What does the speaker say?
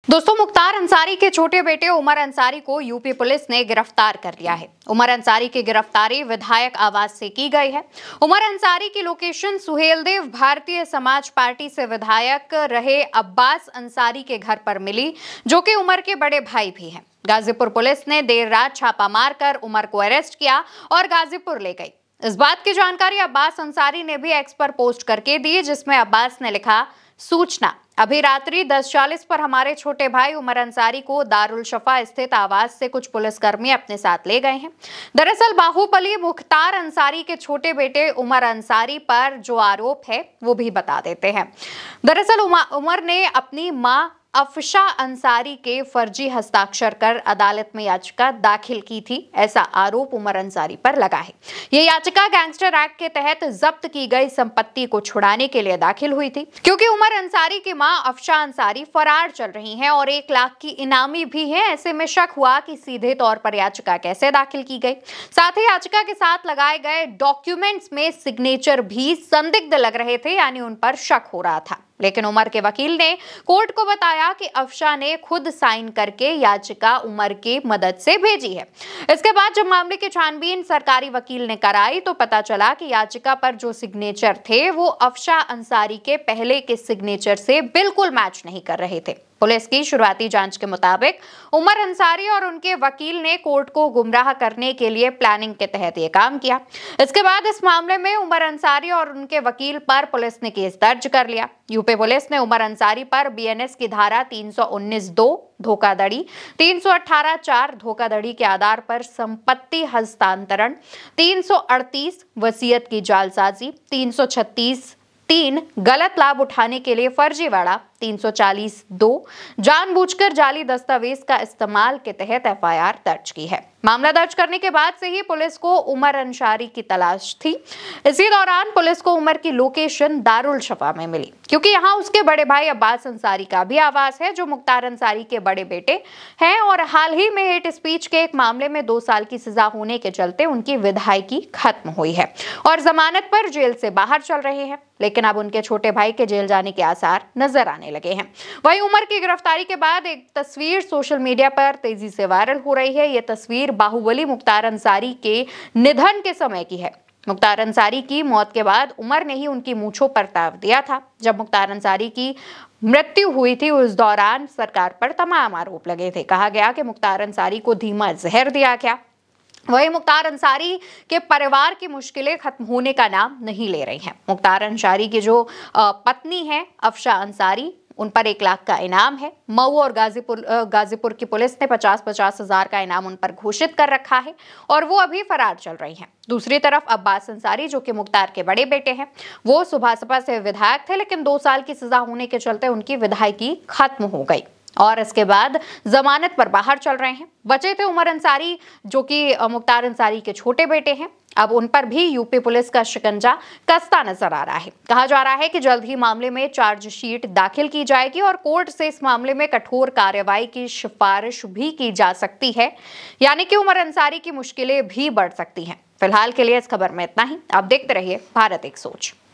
दोस्तों, मुख्तार अंसारी के छोटे बेटे उमर अंसारी को यूपी पुलिस ने गिरफ्तार कर लिया है। उमर अंसारी की गिरफ्तारी विधायक आवास से की गई है। उमर अंसारी की लोकेशन सुहेलदेव भारतीय समाज पार्टी से विधायक रहे अब्बास अंसारी के घर पर मिली, जो कि उमर के बड़े भाई भी हैं। गाजीपुर पुलिस ने देर रात छापा मारकर उमर को अरेस्ट किया और गाजीपुर ले गई। इस बात की जानकारी अब्बास अंसारी ने भी एक्स पर पोस्ट करके दी, जिसमें अब्बास ने लिखा, सूचना, अभी रात्रि 10:40 पर हमारे छोटे भाई उमर अंसारी को दारुल शफा स्थित आवास से कुछ पुलिसकर्मी अपने साथ ले गए हैं। दरअसल बाहुबली मुख्तार अंसारी के छोटे बेटे उमर अंसारी पर जो आरोप है वो भी बता देते हैं। दरअसल उमर ने अपनी मां अफशा अंसारी के फर्जी हस्ताक्षर कर अदालत में याचिका दाखिल की थी, ऐसा आरोप उमर अंसारी पर लगा है। ये याचिका गैंगस्टर एक्ट के तहत जब्त की गई संपत्ति को छुड़ाने के लिए दाखिल हुई थी, क्योंकि उमर अंसारी की मां अफशा अंसारी फरार चल रही हैं और 1 लाख की इनामी भी है। ऐसे में शक हुआ कि सीधे तौर पर याचिका कैसे दाखिल की गई। साथ ही याचिका के साथ लगाए गए डॉक्यूमेंट्स में सिग्नेचर भी संदिग्ध लग रहे थे, यानी उन पर शक हो रहा था। लेकिन उमर के वकील ने कोर्ट को बताया कि अफशा ने खुद साइन करके याचिका उमर की मदद से भेजी है। इसके बाद जब मामले की छानबीन सरकारी वकील ने कराई तो पता चला कि याचिका पर जो सिग्नेचर थे वो अफशा अंसारी के पहले के सिग्नेचर से बिल्कुल मैच नहीं कर रहे थे। पुलिस की शुरुआती जांच के मुताबिक उमर अंसारी और उनके वकील ने कोर्ट को गुमराह करने के लिए प्लानिंग के तहत ये काम किया। इसके बाद इस मामले में उमर अंसारी और उनके वकील पर पुलिस ने केस दर्ज कर लिया। यूपी पुलिस ने उमर अंसारी पर बीएनएस की धारा 319(2) धोखाधड़ी, 318(4) धोखाधड़ी के आधार पर संपत्ति हस्तांतरण, 338 वसीयत की जालसाजी, 336(3) गलत लाभ उठाने के लिए फर्जीवाड़ा, 340(2) जानबूझकर जाली दस्तावेज का इस्तेमाल के तहत एफआईआर दर्ज की है। मामला दर्ज करने के बाद से ही पुलिस को उमर अंसारी की तलाश थी। इसी दौरान पुलिस को उमर की लोकेशन दारुल शफा में मिली, क्योंकि यहाँ उसके बड़े भाई अब्बास अंसारी का भी आवास है, जो मुख्तार अंसारी के बड़े बेटे हैं और हाल ही में हेट स्पीच के एक मामले में 2 साल की सजा होने के चलते उनकी विधायकी खत्म हुई है और जमानत पर जेल से बाहर चल रहे हैं। लेकिन अब उनके छोटे भाई के जेल जाने के आसार नजर आने लगे हैं। वहीं उमर की गिरफ्तारी के बाद एक तस्वीर सोशल मीडिया पर तेजी से वायरल हो रही है। ये तस्वीर बाहुबली मुख्तार अंसारी के निधन के समय की है। मुख्तार अंसारी की मौत के बाद उमर ने ही उनकी मूंछों पर ताव दिया था। जब मुख्तार अंसारी की मृत्यु हुई थी उस दौरान सरकार पर तमाम आरोप लगे थे। कहा गया कि मुख्तार अंसारी को धीमा जहर दिया गया। वही मुख्तार अंसारी के परिवार की मुश्किलें खत्म होने का नाम नहीं ले रही हैं। मुख्तार अंसारी की जो पत्नी है अफशा अंसारी, उन पर 1 लाख का इनाम है। मऊ और गाजीपुर की पुलिस ने 50-50 हजार का इनाम उन पर घोषित कर रखा है और वो अभी फरार चल रही हैं। दूसरी तरफ अब्बास अंसारी, जो कि मुख्तार के बड़े बेटे हैं, वो सुबह से विधायक थे, लेकिन 2 साल की सजा होने के चलते उनकी विधायकी खत्म हो गई और इसके बाद जमानत पर बाहर चल रहे हैं। बचे थे उमर अंसारी, जो कि मुख्तार अंसारी के छोटे बेटे हैं। अब उन पर भी यूपी पुलिस का शिकंजा कसता नजर आ रहा है। कहा जा रहा है कि जल्द ही मामले में चार्जशीट दाखिल की जाएगी और कोर्ट से इस मामले में कठोर कार्रवाई की सिफारिश भी की जा सकती है, यानी कि उमर अंसारी की मुश्किलें भी बढ़ सकती हैं। फिलहाल के लिए इस खबर में इतना ही। आप देखते रहिए भारत एक सोच।